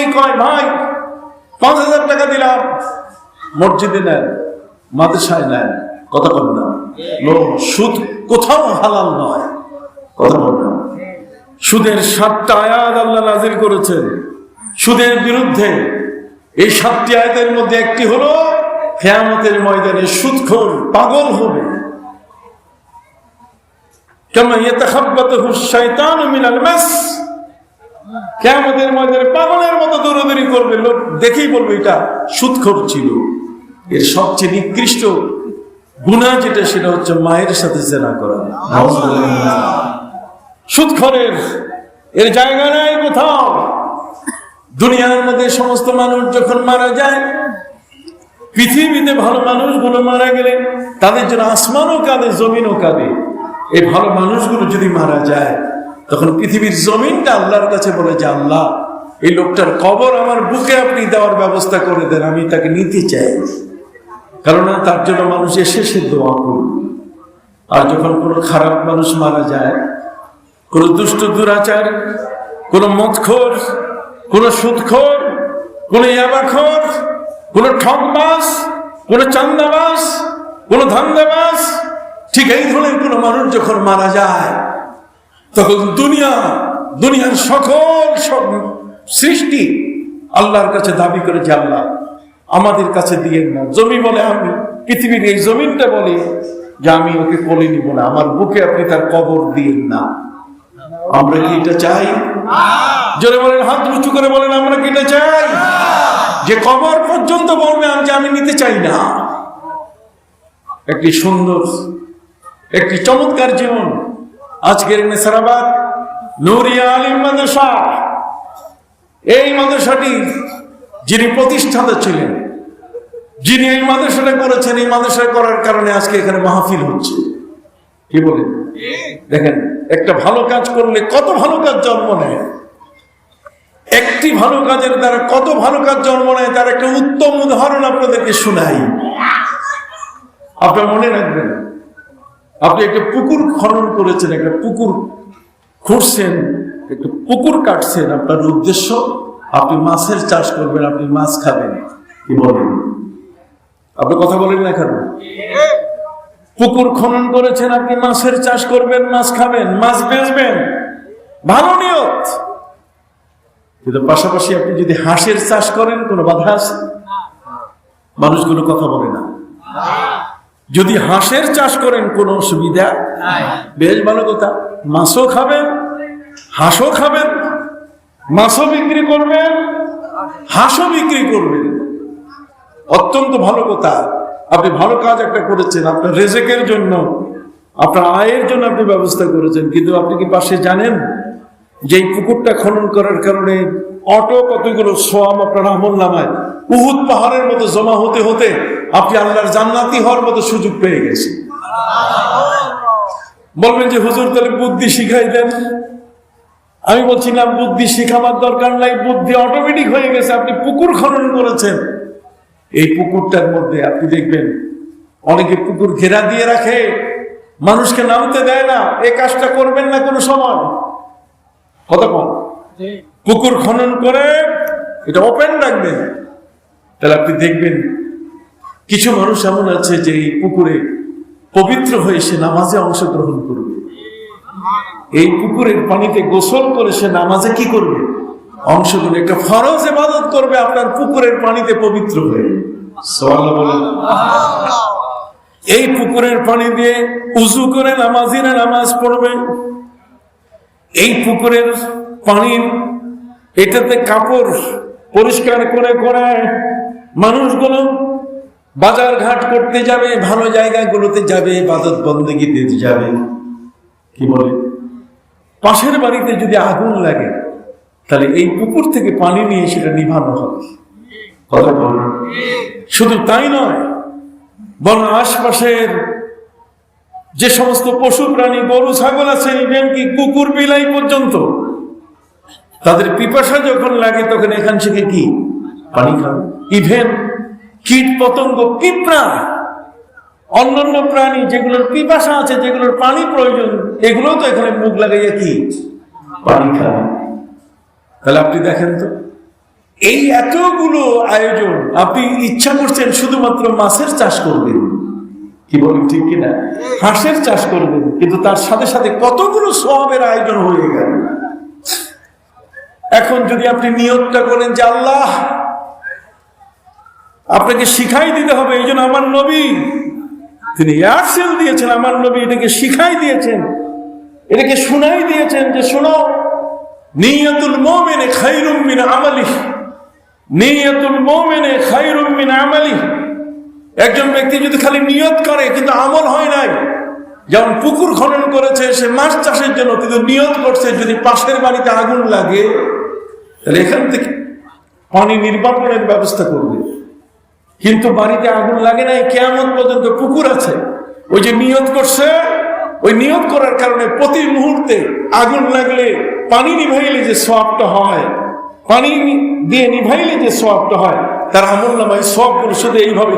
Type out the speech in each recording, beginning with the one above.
অনেকেই কয় ভাই 5,000 টাকা দিলাম, মসজিদে নেন, মাদ্রাসায় নেন, কথা বল না। সুদ কোথাও হালাল নয়, কথা বল না। সুদের 7টা আয়াত আল্লাহ নাযিল করেছেন সুদের বিরুদ্ধে। এই 7টি আয়াতের মধ্যে একটি হলো কিয়ামতের ময়দানে সুদখোর পাগল হবে। কামা ইয়াতাখাব্বাতুহু শাইতানু মিনাল মাস, কিয়ামতের ময়দানে পাগলের মতো দৌড়াদৌড়ি করবে, লোক দেখেই বলবে এটা সুদখোর ছিল। এর সবচেয়ে নিকৃষ্ট গুনাহ যেটা, সেটা হচ্ছে মায়ের সাথে জিনা করা। সুদখোরের এর জায়গা নাই কোথাও। দুনিয়ার মধ্যে সমস্ত মানুষ যখন মারা যায়, পৃথিবীতে ভালো মানুষগুলো মারা গেলে তাদের জন্য আসমানও কাঁদে, জমিনও কাঁদে। এই ভালো মানুষগুলো যদি মারা যায়, তখন পৃথিবীর জমিনটা আল্লাহর কাছে বলে যে আল্লাহ, এই লোকটার কবর আমার বুকে আপনি দেওয়ার ব্যবস্থা করে দেন, আমি তাকে নিতে চাই। কারণ তার জন্য মানুষ এসে সে দোয়া করবে। আর যখন কোনো খারাপ মানুষ মারা যায়, কোন দুষ্ট দুরাচার, কোন মদখোর, কোন সুদখোর, কোন ইয়াবাখোর, কোন ঠকবাজ, কোন চান্দাবাজ, কোন ধান্দাবাজ, ঠিক এই ধরনের কোন মানুষ যখন মারা যায়, তখন দুনিয়ার সকল সৃষ্টি আল্লাহর কাছে দাবি করে যে আল্লাহ আমাদের কাছে দিয়ে না। জমি বলে, আমি পৃথিবীর এই জমিনটা বলে যে আমি ওকে কোলে নিব না, আমার বুকে আপনি তার কবর দিয়েন না। আমরা কি এটা চাই? জোরে বলেন, হাত উঁচু করে বলেন, আমরা কি এটা চাই? যে কবর পর্যন্ত বলবে আমি নিতে চাই না। একটি সুন্দর, একটি চমৎকার জীবন আজকের নেসারাবাদ নূরিয়া আলিম মাদ্রাসা। এই মাদ্রাসাটির যিনি প্রতিষ্ঠাতা ছিলেন, যিনি এই মাদ্রাসাটা করেছেন, এই মাদ্রাসা করার কারণে আজকে এখানে মাহফিল হচ্ছে। কি বলেন? দেখেন, একটা ভালো কাজ করলে কত ভালো কাজ জন্ম নেয়। একটি ভালো কাজের দ্বারা কত ভালো কাজ জন্ম নেয়, তার একটা উত্তম উদাহরণ আপনাদেরকে শোনাই। আপনার মনে রাখবেন, আপনি একটা পুকুর খনন করেছেন, একটা পুকুর খুঁড়ছেন, একটা পুকুর কাটছেন। আপনার উদ্দেশ্য আপনি মাছের চাষ করবেন, আপনি মাছ খাবেন। কি বলেন? আপনি কথা বলেন না কেন? পুকুর খনন করেছেন, আপনি মাছের চাষ করবেন, মাছ খাবেন, মাছ বেচবেন, ভালো নিয়ত। কিন্তু পাশাপাশি আপনি যদি হাঁসের চাষ করেন, কোনো বাধা আছে? মানুষগুলো কথা বলে না। যদি হাঁসের চাষ করেন, কোনো অসুবিধা? বেশ ভালো কথা। মাছও খাবেন, হাঁসও খাবেন, মাছও বিক্রি করবেন, হাঁসও বিক্রি করবেন, অত্যন্ত ভালো কথা। আপনি ভালো কাজ একটা করেছেন, আপনার রেজেকের জন্য, আপনার আয়ের জন্য আপনি ব্যবস্থা করেছেন। কিন্তু আপনি কি পাশে জানেন যে এই পুকুরটা খনন করার কারণে অটো কতগুলো সওয়াব আপনার আমলনামায় উহুদ পাহাড়ের মতো জমা হতে হতে আপনি আল্লাহর জান্নাতি হওয়ার মতো সুযোগ পেয়ে গেছেন। বলবেন যে হুজুর তাহলে বুদ্ধি শিখাই দেন। আমি বলছি না, বুদ্ধি শিখাবার দরকার নাই, বুদ্ধি অটোমেটিক হয়ে গেছে। আপনি পুকুর খনন করেছেন, এই পুকুরটার মধ্যে আপনি দেখবেন অনেকে পুকুর ঘেরা দিয়ে রাখে, মানুষকে নামতে দেয় না। এই কাজটা করবেন না কোনো সময়। কথা বল, পুকুর খনন করে এটা ওপেন রাখবেন, তাহলে আপনি দেখবেন কিছু মানুষ এমন আছে যে এই পুকুরে পবিত্র হয়ে সে নামাজে অংশগ্রহণ করবে। এই পুকুরের পানিতে গোসল করে সে নামাজে কি করবে? অংশগ্রহণ, একটা ফরজ ইবাদত করবে আপনার পুকুরের পানিতে পবিত্র হয়ে। সুবহানাল্লাহ বলেন। এই পুকুরের পানি দিয়ে উযু করে নামাজিরা নামাজ পড়বে। এই পুকুরের পানির এটাতে কাপড় পরিষ্কার করে করে মানুষগুলো বাজার ঘাট করতে যাবে, ভালো জায়গাগুলোতে যাবে, ইবাদত বন্দেগীতে যাবে। কি বলে? পাশের বাড়িতে যদি আগুন লাগে, তাহলে এই পুকুর থেকে পানি নিয়ে সেটা নিভানো হবে। কথা বলুন। শুধু তাই নয়, বরং আশপাশের যে সমস্ত পশু প্রাণী, গরু ছাগল আছে, ইভেন কি কুকুর বিলাই পর্যন্ত, তাদের পিপাসা যখন লাগে তখন এখান থেকে কি পানি খাবে। ইভেন কীট পতঙ্গ, পিঁপড়া, অন্যান্য প্রাণী যেগুলোর পিপাসা আছে, যেগুলোর পানি প্রয়োজন, এগুলো তো এখানে মুখ লাগাইয়া কি পানি খাবে। তাহলে আপনি দেখেন তো, এই এতগুলো আয়োজন, আপনি ইচ্ছা করছেন শুধুমাত্র মাছের চাষ করবেন, কি বলেন ঠিক কিনা, হাঁসের চাষ করবেন, কিন্তু তার সাথে সাথে কতগুলো সওয়াবের আয়োজন হয়ে গেল। এখন যদি আপনি নিয়তটা করেন যে আল্লাহ আপনাকে শিখাই দিতে হবে, এই জন্য আমার নবী তিনি এয়ারসেল দিয়েছেন, আমার নবী এটাকে শিখাই দিয়েছেন, এটাকে শুনাই দিয়েছেন যে শোনো, নিয়তুল মুমিনে খায়রুম মিন আমালিহি, নিয়তুল মুমিনে খায়রুম মিন আমালিহি। একজন ব্যক্তি যদি খালি নিয়ত করে কিন্তু আমল হয় নাই, যেমন পুকুর খনন করেছে সে মাছ চাষের জন্য, কিন্তু নিয়ত করছে যদি পাশের বাড়িতে আগুন লাগে তাহলে এখান থেকে পানি নির্বাপনের ব্যবস্থা করবে, কিন্তু বাড়িতে আগুন লাগে নাই, কিয়ামত পর্যন্ত পুকুর আছে। ওই যে নিয়ত করছে, ওই নিয়ত করার কারণে প্রতি মুহূর্তে আগুন লাগলে পানি নিভাইলে যে সওয়াবটা হয়, পানি দিয়ে নিভাইলে যে সওয়াবটা হয়, তার আমল নামায় সওয়াবগুলো শুধু এইভাবে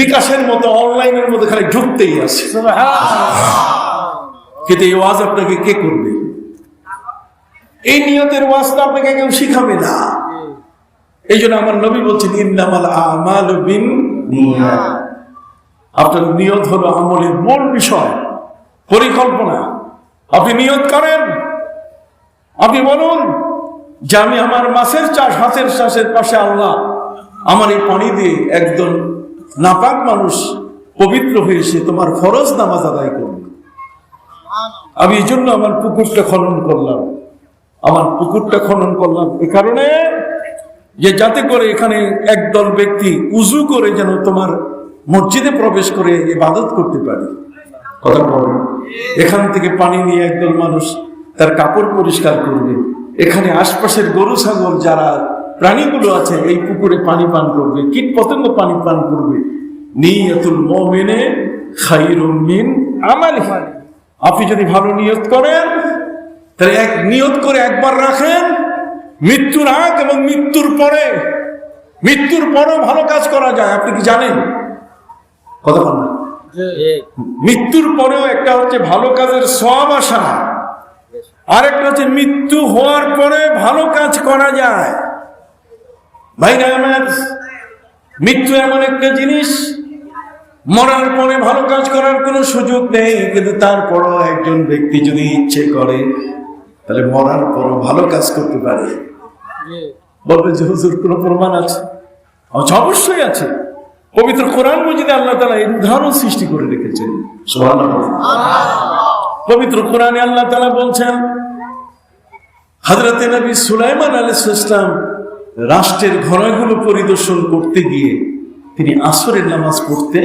বিকাশের মতো অনলাইনের মধ্যে খালি ঢুকতেই আছে। কিন্তু এই ওয়াজ আপনাকে কে করবে? এই নিয়তের ওয়াজটা আপনাকে কেউ শিখাবে না। এই জন্য আমার নবী বলছেন ইন্নামাল আমালু বিন্নিয়াত। আপনার নিয়ত হলো আমলের মূল বিষয়, পরিকল্পনা। আপনি নিয়ত করেন, আপনি বলুন যে আমি আমার মাছের চাষ, হাঁসের চাষের পাশে আল্লাহ আমার এই পানি দিয়ে একজন নাপাক মানুষ পবিত্র হয়ে সে তোমার ফরজ নামাজ আদায় করবে। আমি এই জন্য আমার পুকুরটা খনন করলাম, আমার পুকুরটা খনন করলাম এ কারণে যে যাতে করে এখানে একদল ব্যক্তি উজু করে যেন তোমার মসজিদে প্রবেশ করে ইবাদত করতে পারে। কথা বলেন, এখান থেকে পানি নিয়ে একদল মানুষ তার কাপড় পরিষ্কার করবে, এখানে আশপাশের গরু ছাগল যারা প্রাণীগুলো আছে এই পুকুরে পানি পান করবে, কীট পতঙ্গ পানি পান করবে। নিয়তুল মুমিনে খায়রুম মিন আমালিহি। আপনি যদি ভালো নিয়ত করেন তাহলে এক নিয়ত করে একবার রাখেন, মৃত্যুর আগ এবং মৃত্যুর পরে, মৃত্যুর পরেও ভালো কাজ করা যায়। আপনি কি জানেন? কথা বল না। মৃত্যুর পরেও একটা হচ্ছে ভালো কাজের সওয়াব আসা, আর একটা হচ্ছে মৃত্যু হওয়ার পরে ভালো কাজ করা যায়। ভাইরা আমার, মৃত্যু এমন একটা জিনিস, মরার পরে ভালো কাজ করার কোনো সুযোগ নেই, কিন্তু তারপরও একজন ব্যক্তি যদি ইচ্ছে করে তাহলে মরার পরও ভালো কাজ করতে পারে। বলবে যে হুজুর কোনো প্রমাণ আছে? অবশ্যই আছে। পবিত্র কোরআন মজিদে আল্লাহ তাআলা এই উদাহরণ সৃষ্টি করে রেখেছেন। সুবহানাল্লাহ। পবিত্র কোরআনে আল্লাহ তাআলা বলছেন, হযরত নবী সুলাইমান আলাইহিস সালাম রাষ্ট্রের ঘরগুলো পরিদর্শন করতে গিয়ে তিনি আসরের নামাজ পড়তে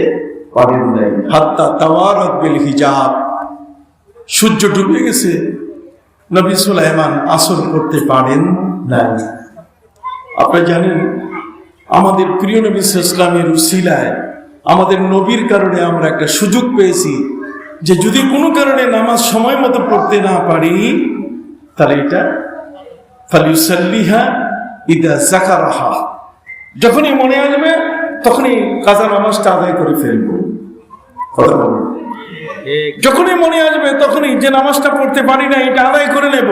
পারেন নাই। হাত্তা তাওয়ারাত বিল হিজাব, সূর্য ডুবে গেছে, নবী সুলাইমান আসর করতে পারেন নাই। আপনারা জানেন আমাদের প্রিয় নবী সাল্লাল্লাহু আলাইহি ওয়াসাল্লামের উসিলায়, আমাদের নবীর কারণে আমরা একটা সুযোগ পেয়েছি যে যদি কোনো কারণে নামাজ সময় মতো পড়তে না পারি তাহলে এটা ফালিউসাল্লিহা ইদা যাকারাহা, যখনই মনে আসবে তখনই কাজা নামাজটা আদায় করে ফেলবো। কথা বলুন, যখনই মনে আসবে তখনই যে নামাজটা পড়তে পারি না এটা আদায় করে নেব।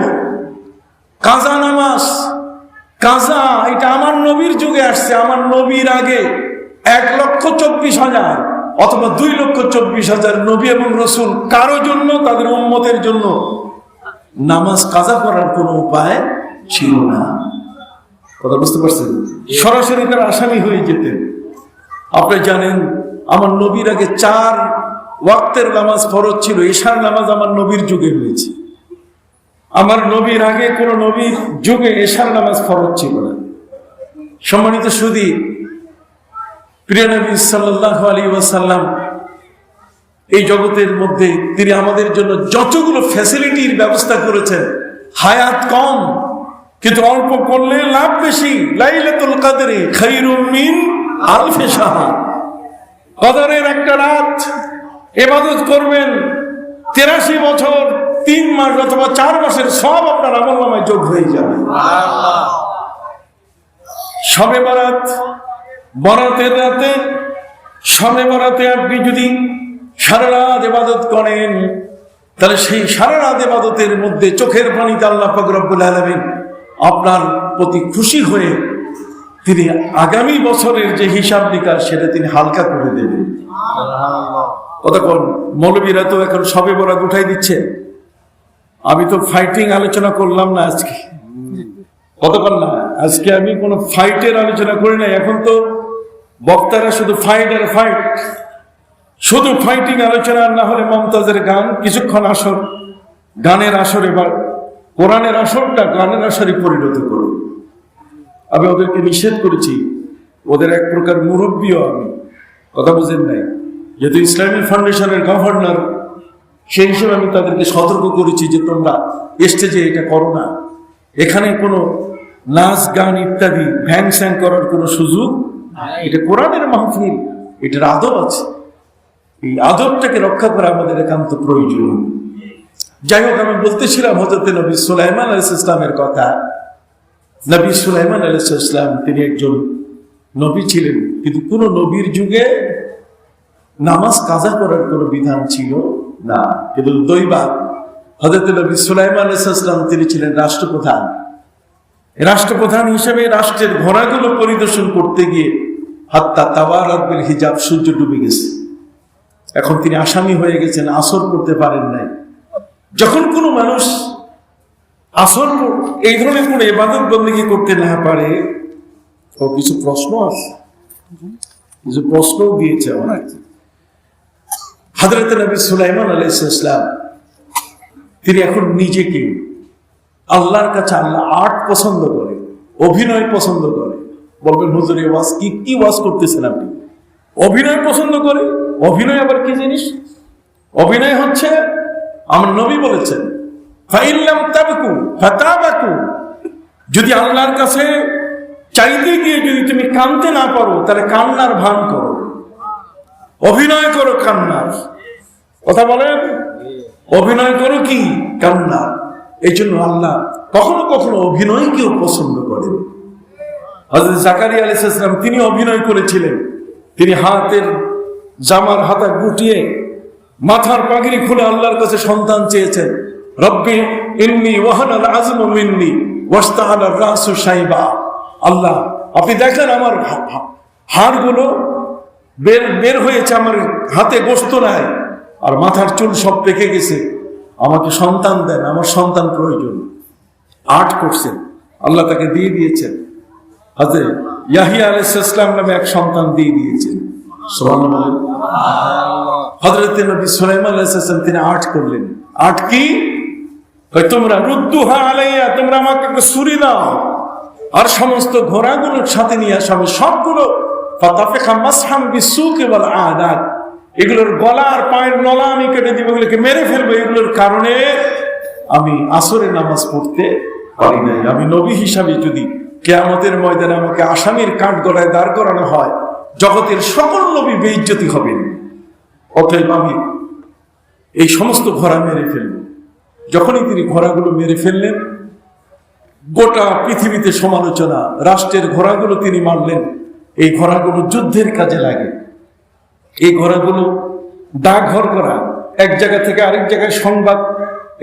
কাজা নামাজ, কাজা এটা আমার নবীর যুগে আসছে। আমার নবীর আগে 1,24,000 অথবা 2,24,000 নবী এবং রসুল কারো জন্য, তাদের উম্মতের জন্য নামাজ কাজা করার কোনো উপায় ছিল না। কথা বুঝতে পারছেন? সরাসরি তার আসামি হয়ে যেতেন। আপনি জানেন আমার নবীর আগে 4 ওয়াক্তের নামাজ ফরজ ছিল। ঈশার নামাজ আমার নবীর যুগে হয়েছে। আমার নবীর আগে কোন নবীর যুগে ঈশার নামাজ ফরজ ছিল না। সম্মানিত সুধী, প্রিয় নবী সাল্লাল্লাহু আলাইহি ওয়াসাল্লাম এই জগতের মধ্যে তিনি আমাদের জন্য যতগুলো ফ্যাসিলিটির ব্যবস্থা করেছেন, হায়াত কম কিন্তু অল্প করলে লাভ বেশি। লাইলাতুল কদরে খায়রুম মিন আলফি শাহর, কদরের একটা রাত ইবাদত করবেন, 83 বছর 3 মাস অথবা 4 মাসের সব আপনার আমলনামায় যোগ হয়ে যাবে। শবে বরাত, বরাতের রাতে, শবে বরাতে আপনি যদি সারা রাত ইবাদত করেন তাহলে সেই সারা রাত ইবাদতের মধ্যে চোখের পানিতে আল্লাহ পাক রব্বুল আলামিন আপনার প্রতি খুশি হয়ে তিনি আগামী বছরের যে হিসাব নিকাশ সেটা তিনি হালকা করে দেবেন। কতক্ষণ মৌলবীরা তো এখন সবে বরাত উঠাই দিচ্ছে। আমি তো ফাইটিং আলোচনা করলাম না আজকে, কতক্ষণ না আজকে আমি কোনো ফাইটের আলোচনা করি না। এখন তো বক্তারা শুধু ফাইট আর ফাইট, শুধু ফাইটিং আলোচনা, না হলে মমতাজের গান কিছুক্ষণ আসর, গানের আসর, এবার কোরআনের আসরটা গানের আসরে পরিণত করুন। আমি ওদেরকে নিষেধ করেছি, ওদের এক প্রকার মুরব্বীও আমি, কথা বুঝেন নাই, যেহেতু ইসলামী ফাউন্ডেশনের গভর্নর, সেই হিসেবে আমি তাদেরকে সতর্ক করেছি যে তোমরা স্টেজে এটা করো না, এখানে কোনো নাচ গান ইত্যাদি ভ্যাং স্যাং করার কোনো সুযোগ, এটা কোরআনের মাহফিল, এটার আদব আছে, এই আদবটাকে রক্ষা করা আমাদের একান্ত প্রয়োজন। যাই হোক, আমি বলতেছিলাম হযরত নবী সুলাইমান আলাইহিস সালামের কথা। নবী সুলাইমান আলাইহিস সালাম তিনি একজন নবী ছিলেন, কিন্তু কোন নবীর যুগে নামাজ কাজা করার কোনো বিধান ছিল না। কিন্তু দৈবাত হযরত নবী সুলাইমান আলাইহিস সালাম তিনি ছিলেন রাষ্ট্রপ্রধান। রাষ্ট্রপ্রধান হিসেবে রাষ্ট্রের ঘোড়াগুলো পরিদর্শন করতে গিয়ে হাত্তা তাওয়ারাত বিল হিজাব, সূর্য ডুবে গেছে। এখন তিনি আসামি হয়ে গেছেন, আসর করতে পারেন নাই। যখন কোনো মানুষ আসর এই ধরনের কোনো ইবাদত বন্দেগী করতে না পারে, ও কিছু প্রশ্ন আছে, কিছু প্রশ্ন দিয়েছে আমার। হযরত নবী সুলাইমান আলাইহিস সালাম তিনি এখন নিজেকে আল্লাহর কাছে, আল্লাহ আর্ট পছন্দ করে, অভিনয় পছন্দ করে। বলবেন হুজুর এই ওয়াজ কি ওয়াজ করতেছেন আপনি? অভিনয় পছন্দ করে। অভিনয় আবার কি জিনিস? অভিনয় হচ্ছে, আমার নবী বলেছেন ফাইল্লাম তাবকু ফাতাবাকু, যদি আল্লাহর কাছে চাইতে গিয়ে যদি তুমি কাঁদতে না পারো তাহলে কান্নার ভান করো, অভিনয় করো কান্নার। কথা বলেন, অভিনয় করো কি? কান্নার। এই জন্য আল্লাহ কখনো কখনো অভিনয়কেও পছন্দ করেন। হযরত জাকারিয়া আলাইহিস সালাম তিনি অভিনয় করেছিলেন। তিনি হাতের জামার হাতা গুটিয়ে মাথার পাগড়ি খুলে আল্লাহর কাছে সন্তান চেয়েছেন। রব্বি ইন্নী ওয়াহানাল আযমু মিন্নী ওয়াসতাআলা রাসু শাইবা। আল্লাহ আপনি দেখেন আমার হাড়গুলো বের হয়েছে, আমার হাতে গোশত নাই, আর মাথার চুল সব পেকে গেছে, আমাকে সন্তান দেন, আমার সন্তান প্রয়োজন। আর্ট করছেন, আল্লাহ তাকে দিয়ে দিয়েছেন। হযরত ইয়াহিয়া আলাইহিস সালাম নামে এক সন্তান দিয়ে দিয়েছেন। সুবহানাল্লাহ। হযরত নবী সুলাইমান আলাইহিস সালাম তিনি আর্ট করলেন। আর্ট কি? তোমরা রুদ্দুহা আলাইয়া, তোমরা আমাকে একটা ছুরি দাও, আর সমস্ত ঘোড়াগুলোর সাথে নিয়ে আসো, আমি সবগুলো ফাতাফিকা মাসহাম বিসুকি ওয়াল আদাত, এগুলোর গলা আর পায়ের নলা আমি কেটে দিব, এগুলোকে মেরে ফেলবো। এগুলোর কারণে আমি আসরে নামাজ পড়তে পারি নাই। আমি নবী হিসাবে যদি কিয়ামতের ময়দানে আমাকে আসামির কাঠ গলায় দাঁড় করানো হয়, জগতের সকল নবী বেইজ্জতি হবেন। অতএব আমি এই সমস্ত ঘোড়া মেরে ফেলব। যখনই তিনি ঘোড়াগুলো মেরে ফেললেন, গোটা পৃথিবীতে সমালোচনা। রাষ্ট্রের ঘোড়াগুলো তিনি মারলেন। এই ঘোড়াগুলো যুদ্ধের কাজে লাগে। এই ঘোড়াগুলো ডাকঘর করা, এক জায়গা থেকে আরেক জায়গায় সংবাদ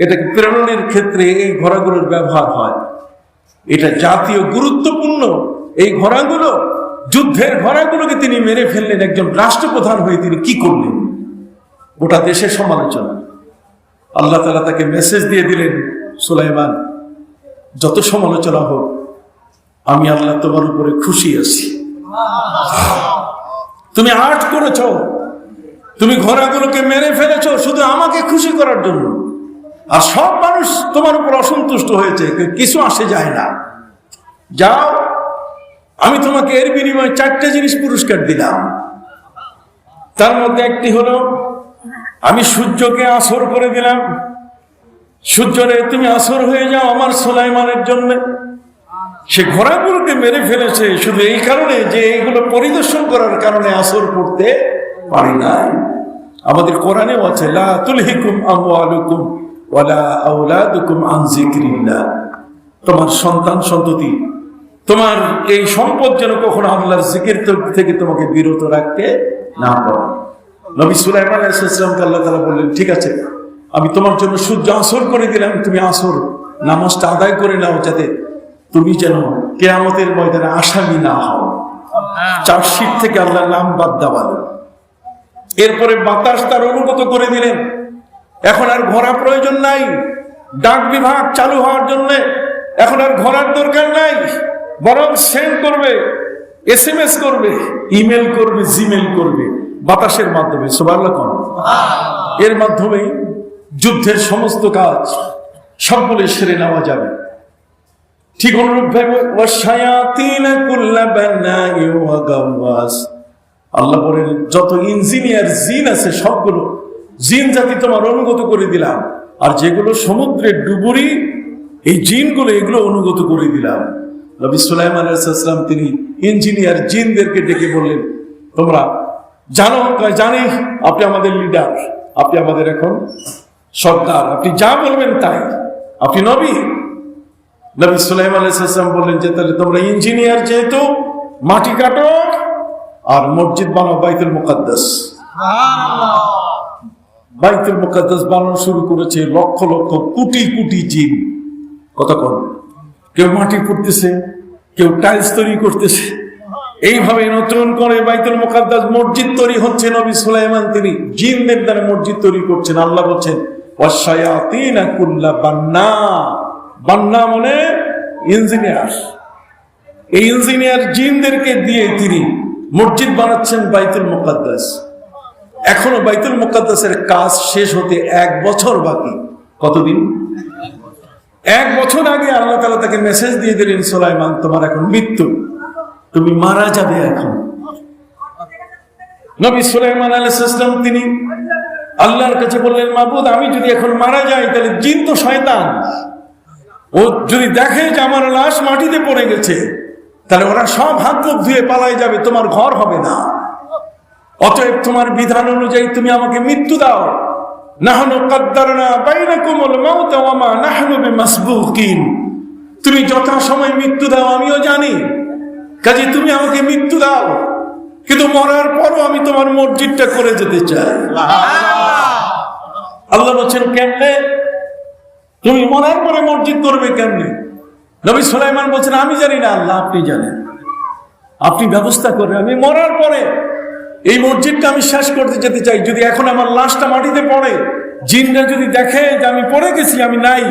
এটাকে প্রেরণের ক্ষেত্রে এই ঘোড়াগুলোর ব্যবহার হয়। এটা জাতীয় গুরুত্বপূর্ণ। এই ঘোড়াগুলো, যুদ্ধের ঘোড়াগুলোকে তিনি মেরে ফেললেন। একজন রাষ্ট্রপ্রধান হয়ে তিনি কি করলেন? গোটা দেশের সমালোচনা। আল্লাহ তাআলা তাকে মেসেজ দিয়ে দিলেন, সুলাইমান যত সমালোচনা হোক, আমি আল্লাহ তোমার উপরে খুশি আছি। তুমি আর্ট করেছ, তুমি ঘোড়াগুলোকে মেরে ফেলেছ শুধু আমাকে খুশি করার জন্য, আর সব মানুষ তোমার উপর অসন্তুষ্ট হয়েছে, কিছু আসে যায় না। যাও, আমি তোমাকে এর বিনিময়ে 4টে জিনিস পুরস্কার দিলাম। তার মধ্যে একটি হলো আমি সূর্যকে আসর করে দিলাম। সূর্যরে তুমি আসর হয়ে যাও আমার সুলাইমানের জন্য। সে ঘোড়াগুলোকে মেরে ফেলেছে শুধু এই কারণে যে এইগুলো পরিদর্শন করার কারণে আসর করতে পারি নাই। আমাদের কোরআনেও আছে, লা তুলহিকুম আমওয়ালুকুম ওয়ালা আওলাদুকুম আন যিকরিল্লাহ। তোমার সন্তান সন্ততি, তোমার এই সম্পদ যেন কখনো আল্লাহর জিকির থেকে তোমাকে বিরত রাখতে না পারে। নবী সুলাইমান আলাইহিস সালামকে আল্লাহ তাআলা বললেন, ঠিক আছে, আমি তোমার জন্য সূর্য আসর করে দিলাম, তুমি আসর নামাজটা আদায় করে নাও, যাতে তুমি যেন কিয়ামতের ময়দানে আসামি না হও। চার্জশিট থেকে আল্লাহ নাম বাদ দেওয়ালেন। এরপরে বাতাস তার অনুগত করে দিলেন। এখন আর ঘোরা প্রয়োজন নাই। ডাক বিভাগ চালু হওয়ার জন্য এখন আর ঘোরার দরকার নাই, বরং সেন্ড করবে, SMS করবে, ইমেল করবে, জিমেল করবে বাতাসের মাধ্যমে। সুবহানাল্লাহ। এর মাধ্যমেই যুদ্ধের সমস্ত কাজ সবগুলো সেরে নেওয়া যাবে। ঠিক অনুরূপভাবে আল্লাহ বলেন যত ইঞ্জিনিয়ার জিন আছে সবগুলো জিন জাতি তোমার অনুগত করে দিলাম, আর যেগুলো সমুদ্রের ডুবুরি এই জিনগুলো এগুলো অনুগত করে দিলাম। নবী সুলাইমান আলাইহিস সালাম তিনি ইঞ্জিনিয়ার জিনদেরকে ডেকে বললেন, তোমরা জানো, জানি আপনি আমাদের লিডার, আপনি আমাদের এখন সর্দার, আপনি যা বলবেন তাই, আপনি নবী। নবী সুলাইমান আলাইহিস সালাম বললেন যে তাহলে তোমরা ইঞ্জিনিয়ার যেহেতু মাটি কাটো আর মসজিদ বানাও বাইতুল মুকাদ্দাস। বাইতুল মুকাদ্দাস বানানো শুরু করেছে লক্ষ লক্ষ কোটি কোটি জিন। কতক্ষণ কেউ মাটি করতেছে, কেউ টাইলস তৈরি করতেছে, এইভাবে নতুন করে বাইতুল মুকাদ্দাস মসজিদ তৈরি হচ্ছে। নবী সুলাইমান তিনি জিনদের দ্বারা মসজিদ তৈরি করছেন। আল্লাহ বলছেন ওয়াশায়াতিনা কুল্লা বান্না। বান্না মানে ইঞ্জিনিয়ার। এই ইঞ্জিনিয়ার জিনদেরকে দিয়ে তিনি মসজিদ বানাচ্ছেন বাইতুল মুকাদ্দাস। এখনো বাইতুল মুকাদ্দাসের কাজ শেষ হতে 1 বছর বাকি। কতদিন? 1 বছর আগে আল্লাহ তাআলা তাকে মেসেজ দিয়ে দিলেন, সুলাইমান তোমার এখন মৃত্যু, তুমি মারা যাবে এখন। নবী সুলাইমান আলাইহিস সালাম তিনি আল্লাহর কাছে বললেন, মাবুদ আমি যদি এখন মারা যাই তাহলে জিন তো শয়তান, ও যদি দেখে যে আমার লাশ মাটিতে পড়ে গেছে তাহলে ওরা সব হাত মুখ ধুয়ে পালাই যাবে, তোমার ঘর হবে না। অতএব তোমার বিধান অনুযায়ী তুমি আমাকে মৃত্যু দাও। নাহনু কদ্দারনা বাইনাকুমুল মাউত ওয়া মা নাহনু বিমাসবুকিন। তুমি যথাসময় মৃত্যু দাও আমিও জানি, কাজে তুমি আমাকে মৃত্যু দাও, কিন্তু মরার পরও আমি তোমার মসজিদটা করে যেতে চাই। আল্লাহ বলছেন কেমনে? তুমি মরার পরে মসজিদ করবে কেমনে? নবী সুলাইমান বলছেন আমি জানি না, আল্লাহ আপনি জানেন, আপনি ব্যবস্থা করবেন। আমি মরার পরে এই মসজিদটা আমি শেষ করতে যেতে চাই। যদি এখন আমার লাশটা মাটিতে পড়ে, জিনরা যদি দেখে যে আমি পড়ে গেছি, আমি নাই,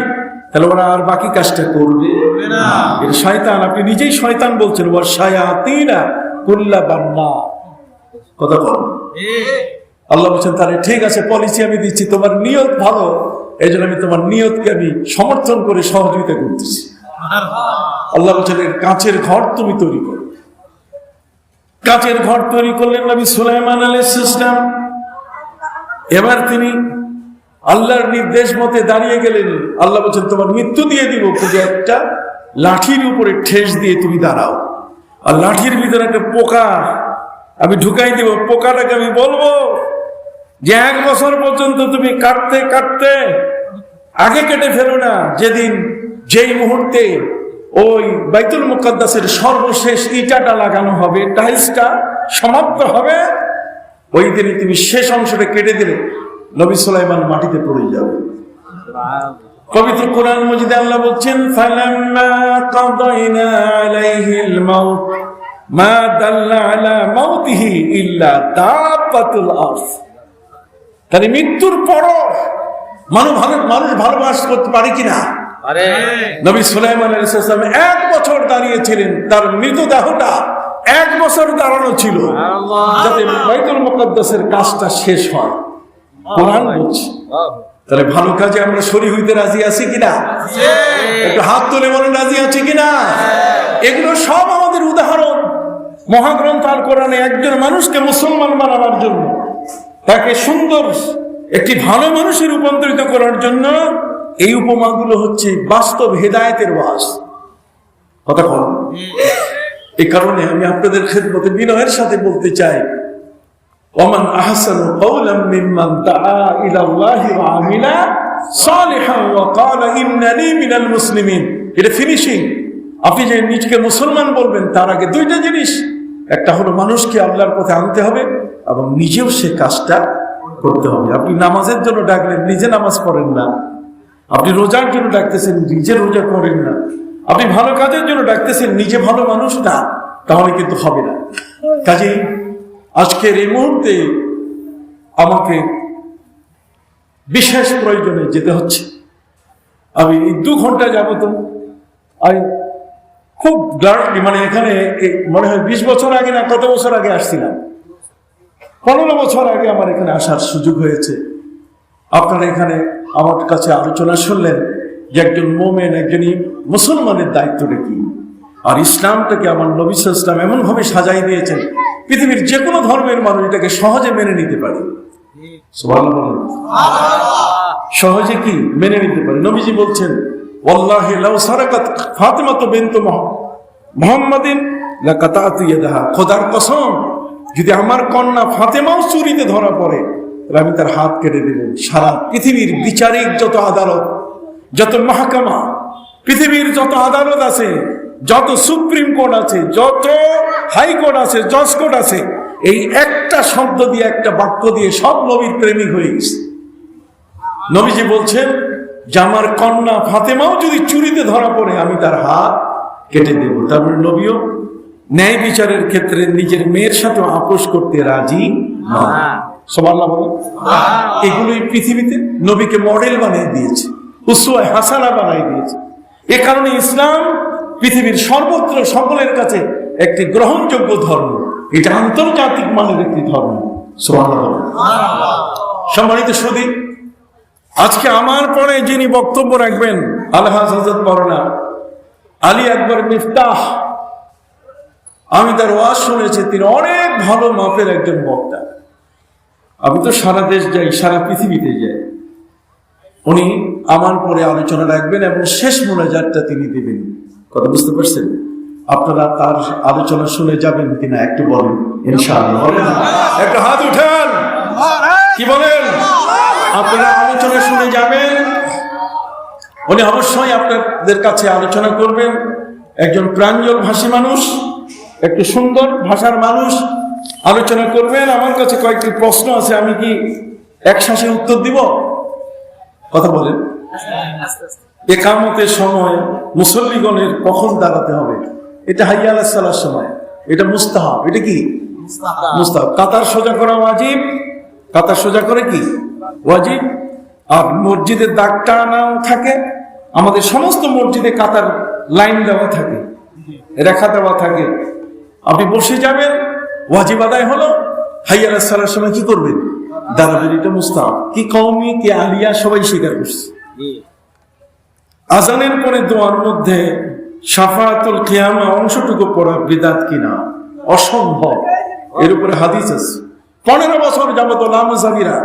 তাহলে ওরা আর বাকি কাজটা করবে না। এর শয়তান, আপনি নিজেই শয়তান বলছেন। ওয়া শায়াতিনা কুল্লা বান্না। কথা বল। আল্লাহ বলছেন তাহলে ঠিক আছে, পলিসি আমি দিচ্ছি, তোমার নিয়ত ভালো, এই জন্য আমি তোমার নিয়তকে আমি সমর্থন করে সহযোগিতা করতেছি। আল্লাহ বলছেন কাঁচের ঘর তুমি তৈরি করো। কাঁচের ঘর তৈরি করলেন নবী সুলাইমান আলাইহিস সালাম। এবার তিনি আল্লাহর নির্দেশ মতে দাঁড়িয়ে গেলেন। আল্লাহ বলছেন তোমার মৃত্যু দিয়ে দিব, কিন্তু একটা লাঠির উপরে ঠেস দিয়ে তুমি দাঁড়াও, আর লাঠির ভিতরে একটা পোকা আমি ঢুকাই দিব। পোকাটাকে আমি বলবো যে 1 বছর পর্যন্ত তুমি কাটতে কাটতে আগে কেটে ফেলো না। যেদিন যেই মুহূর্তে ওই বাইতুল মুকাদ্দাসের সর্বশেষ ইটাটা লাগানো হবে, টাইলসটা সমাপ্ত হবে, ওই দিনই তুমি শেষ অংশটা কেটে দিলে নবী সুলাইমান মাটিতে পড়ে যাবে। পবিত্র কোরআন মাজিদে আল্লাহ বলছেন ফালাম্মা কাদাইনা আলাইহিল মাউত মা দাল্লা আলা মাউতিহি ইল্লা দাব্বাতুল আরদ। তাহলে মৃত্যুর পরও মানুষ ভালোবাস করতে পারে কিনা? নবী সুলাইমান আলাইহিস সালাম 1 বছর দাঁড়িয়েছিলেন, তার মৃতদেহটা 1 বছর দাঁড়ানো ছিল যাতে বাইতুল মুকাদ্দাসের কাজটা শেষ হয়। কোরআন বলছে। তাহলে ভালো কাজে আমরা শরীক হইতে রাজি আছি কিনা? একটু হাত তুলে বলেন রাজি আছি কিনা? এগুলো সব আমাদের উদাহরণ। মহাগ্রন্থ আল কোরআনে একজন মানুষকে মুসলমান বানানোর জন্য, তাকে সুন্দর একটি ভালো মানুষে রূপান্তরিত করার জন্য এই উপমাগুলো হচ্ছে বাস্তব হেদায়েতের ওয়াজ। কথা বল। এই কারণে আমি আপনাদের খেদমতে বিনয়ের সাথে বলতে চাই, ওমান আহসানু কাওলাম মিম্মান দাআ ইলাল্লাহি ওয়া আমিলা সালিহান ওয়া ক্বালা ইন্নানি মিনাল মুসলিমিন। এটা ফিনিশিং। আপনি যে নিজেকে মুসলমান বলবেন তার আগে 2টা জিনিস, একটা হলো মানুষকে আল্লাহর পথে আনতে হবে এবং নিজেও সে কাজটা করতে হবে। আপনি নামাজের জন্য ডাকলেন, নিজে নামাজ পড়েন না। আপনি রোজার জন্য ডাকতেছেন, নিজে রোজা করেন না। আপনি ভালো কাজের জন্য ডাকতেছেন, নিজে ভালো মানুষ না, তাহলে কিন্তু হবে না। কাজেই আজকের এই মুহূর্তে আমাকে বিশেষ প্রয়োজনে যেতে হচ্ছে। আমি 2 ঘন্টা যাবত আমি খুব মানে এখানে মনে হয় 20 বছর আগে না কত বছর আগে আসছিলাম, 15 বছর আগে আমার এখানে আসার সুযোগ হয়েছে। আপনারা এখানে আমার কাছে আলোচনা শুনলেন যে একজন মোমেন, একজন মুসলমানের দায়িত্বটা কি, আর ইসলামটাকে আমার নবী সাল্লাল্লাহু আলাইহি ওয়াসাল্লাম এমন ভাবে সাজাই দিয়েছেন পৃথিবীর যে কোনো ধর্মের মানুষ এটাকে সহজে মেনে নিতে পারে। সুবহানাল্লাহ, সহজে কি মেনে নিতে পারে। নবীজি বলছেন, ওয়াল্লাহি লাউ সারাকাত ফাতিমাতু বিনতু মুহাম্মাদিন লাকাতাতু ইয়াদাহা, খোদার কসম যদি আমার কন্যা ফাতেমাও চুরিতে ধরা পড়ে তাহলে আমি তার হাত কেটে দেব। সারা পৃথিবীর বিচারিক যত আদালত, যত মাহকামা, পৃথিবীর যত আদালত আছে, যত সুপ্রিম কোর্ট আছে, যত হাইকোর্ট আছে, জজ কোর্ট আছে, এই একটা শব্দ দিয়ে, একটা বাক্য দিয়ে সব নবীর প্রেমিক হয়ে গেছে। নবীজি বলছেন যে আমার কন্যা ফাতেমাও যদি চুরিতে ধরা পড়ে আমি তার হাত কেটে দেব। তারপরে নবীও ন্যায় বিচারের ক্ষেত্রে নিজের মেয়ের সাথে আপোষ করতে রাজি নন। সুবহানাল্লাহ বলেন। এগুলোই পৃথিবীতে নবীকে মডেল বানিয়ে দিয়েছে, উসওয়া হাসানা বানিয়ে দিয়েছে। এ কারণে ইসলাম পৃথিবীর সর্বত্র সকলের কাছে একটি গ্রহণযোগ্য ধর্ম, এটা আন্তর্জাতিক মানের একটি ধর্ম। সুবহানাল্লাহ। সম্মানিত সুধী, আজকে আমার পরে যিনি বক্তব্য রাখবেন আলহাজ হযরত মাওলানা আলী আকবর মিফতাহ, আমি তার ওয়াজ শুনেছি, তিনি অনেক ভালো মাপের একজন বক্তা। আমি তো সারা দেশ যাই, সারা পৃথিবীতে যাই। উনি আমার পরে আলোচনা রাখবেন এবং শেষ মোনাজাতটা তিনি দিবেন। কথা বুঝতে পারছেন? আপনারা তার আলোচনা শুনে যাবেন কিনা একটু বলেন ইনশাআল্লাহ। বলেন, একটা হাত উঠান, কি বলেন? আপনারা আলোচনা শুনে যাবেন, উনি অবশ্যই আপনাদের কাছে আলোচনা করবেন। একজন প্রাঞ্জল ভাষী মানুষ, একটু সুন্দর ভাষার মানুষ আলোচনা করবেন। আমার কাছে কয়েকটি প্রশ্ন আছে, আমি কি এক শ্বাসে উত্তর দিব? কথা বলেন। ইকামতের সময় মুসল্লিগণের কখন দাঁড়াতে হবে? এটা হাইয়া আলাস সালার সময়, এটা মুস্তাহাব। এটা কি মুস্তাহাব? কাতার সোজা করা ওয়াজিব। কাতার সোজা করে কি ওয়াজিব। আর মসজিদের দাগ টানাও থাকে, আমাদের সমস্ত মসজিদে কাতার লাইন দেওয়া থাকে, রেখা দেওয়া থাকে। আপনি বসে যাবেন, ওয়াজিব আদায় হলো, হাইয়া আলাস সালার সময় কি করবেন? দাঁড়াবেন। এটা মুস্তাহাব। কি কওমি, কি আলিয়া, সবাই স্বীকার করছে। আজানের পরে দোয়ার মধ্যে শাফাআতুল কিয়ামা অংশটুকু পড়া বিদআত কিনা? অসম্ভব। এর উপরে হাদিস আছে। 15 বছর যাবত লামাজাবিরা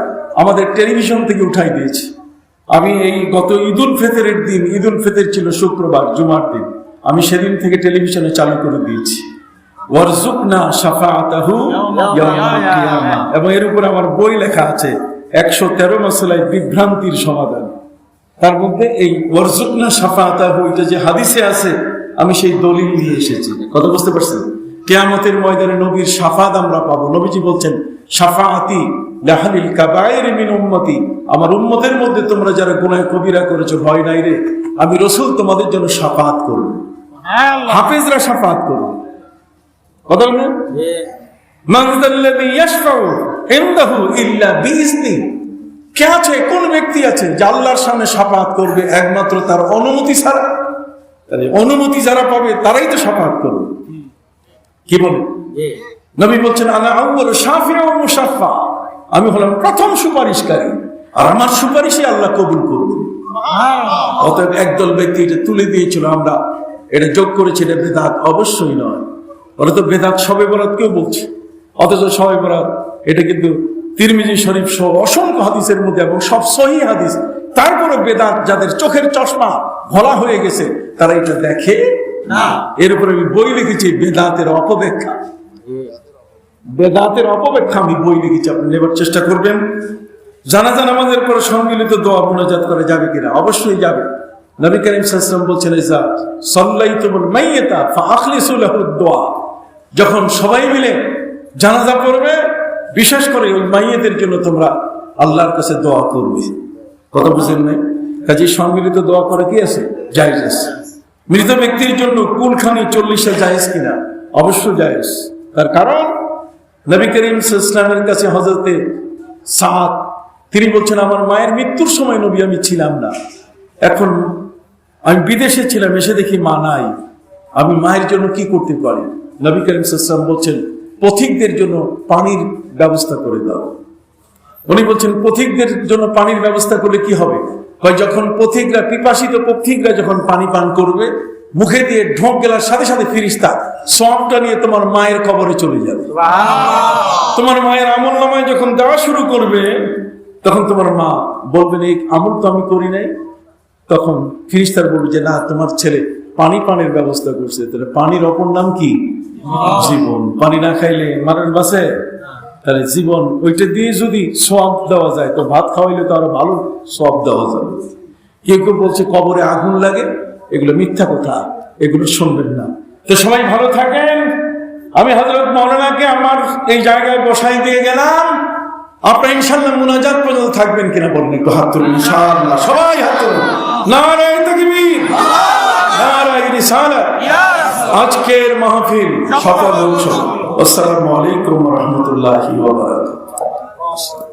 আমাদের টেলিভিশন থেকে উঠাই দিয়েছে। আমি এই গত ঈদুল ফিতরের দিন, ঈদুল ফিতর ছিল শুক্রবার, জুমার দিন, আমি সেদিন থেকে টেলিভিশনে চালু করে দিয়েছি, ওয়ারজুকনা শাফাআতাহু ইয়াউমাল কিয়ামা। এবং এর উপরে আমার বই লেখা আছে 113 মাসলায় বিভ্রান্তির সমাধান। তার মধ্যে এই ওয়ারজুকনা শাফাআতাহু, এটা যে হাদিসে আছে, আমি সেই দলিল নিয়ে এসেছি। কথা বুঝতে পারছেন? কিয়ামতের ময়দানে নবীর শাফাত আমরা পাবো। নবীজি বলছেন, শাফাআতি লাহলিল কাবায়ের মিন উম্মতি, আমার উম্মতের মধ্যে তোমরা যারা গুনাহ কবিরা করেছো, ভয় নাই রে, আমি রাসূল তোমাদের জন্য শাফাত করব। হাফেজরা শাফাত করবে। কথা বলেন, মান যাল্লাযী ইয়াশফাউ ইনদাহু ইল্লা বিইজনি, কে আছে, কোন ব্যক্তি আছে যে আল্লাহর সামনে শাফাত করবে একমাত্র তার অনুমতি ছাড়া? তাহলে অনুমতি যারা পাবে তারাই তো শাফাত করবে। কি বলেন? নবী বলছেন, আনা আউয়ালু শাফিউ ওয়া মুশাফফা, আমি হলাম প্রথম সুপারিশকারী, আর আমার সুপারিশে আল্লাহ কবুল করবে। অতএব একদল ব্যক্তি এটা তুলে দিয়েছিল, আমরা এটা যোগ করেছি, এটা বেদাত। অবশ্যই নয়। ওরা তো বেদাত শবে বরাত কেউ বলছে, অথচ শবে বরাত এটা কিন্তু তিরমিজি শরীফ সহ অসংখ্য হাদিসের মধ্যে, এবং সব সহিহ হাদিস। তারপরে বেদাত যাদের চোখের চশমা ঘোলা হয়ে গেছে তারা এটা দেখে না। এর উপরে আমি বই লিখেছি, বেদাতের অপব্যাখ্যা। বেদাতের অপব্যাখ্যা আমি বই লিখেছি, আপনি নেবার চেষ্টা করবেন। জানাজা নামাজের পরে সম্মিলিত দোয়া মুনাজাত করা যাবে কিনা? অবশ্যই যাবে। নবী করিম সাল্লাল্লাহু আলাইহি ওয়াসাল্লাম বলছেন, ইজা সাল্লাইতুমুল মাইয়িতা ফাআখলিসু লাহু দুআ, যখন সবাই মিলে জানাজা পড়বে, বিশেষ করে ওই মাইয়িতের জন্য তোমরা আল্লাহর কাছে দোয়া করবে। কথা বুঝেন নাই? কাজে সম্মিলিত দোয়া করে কি আছে? জায়েজ আছে। মৃত ব্যক্তির জন্য কুলখানি 40 জায়েজ কিনা? অবশ্য জায়েজ। তার কারণ নবী করিম সাল্লাল্লাহু আলাইহি ওয়াসাল্লামের কাছে হযরতে সাদ তিনি বলছেন, আমার মায়ের মৃত্যুর সময় নবী আমি ছিলাম না, এখন আমি বিদেশে ছিলাম, এসে দেখি মা নাই, আমি মায়ের জন্য কি করতে পারি? নবী করিম সাল্লাল্লাহু আলাইহি ওয়াসাল্লাম বলছেন, পথিকদের জন্য পানির ব্যবস্থা করে দাও। উনি বলছেন, পথিকদের জন্য পানির ব্যবস্থা করলে কি হবে? যখন পথিকরা, পিপাসিত পথিকরা যখন পানি পান করবে, মুখে দিয়ে ঢোক গেলার সাথে সাথে ফেরেশতা সওয়াবটা নিয়ে তোমার মায়ের কবরে চলে যাবে। তোমার মায়ের আমলনামায় যখন দেওয়া শুরু করবে, তখন তোমার মা বলবেন, এই আমল তো আমি করি নাই। তখন ফেরেশতারা বলবে যে না, তোমার ছেলে পানির ব্যবস্থা করছে। তাহলে পানির অপর নাম কি? জীবন। পানি না খাইলে মানুষ বাঁচে? তাহলে জীবন, ওইটা দিয়ে যদি সওয়াব দেওয়া যায়, তো ভাত খাওয়াইলে তো আরো ভালো সওয়াব দেওয়া যাবে। কেউ কেউ বলছে কবরে আগুন লাগে, এগুলো মিথ্যা কথা, এগুলো শুনবেন না। তো সবাই ভালো থাকেন। আমি হযরত মাওলানাকে আমার এই জায়গায় বসাই দিয়ে গেলাম। আপনারা ইনশাআল্লাহ মুনাজাত পর্যন্ত থাকবেন কিনা বলেন, একটু হাত তুলুন। ইনশাআল্লাহ সবাই হাত তুলুন। নারায়ে তাকবীর, নারায়ে রিসালাত। আজকের মাহফিল সফল হোক। আসসালামু আলাইকুম ওয়া রাহমাতুল্লাহি ওয়া বারাকাতুহু।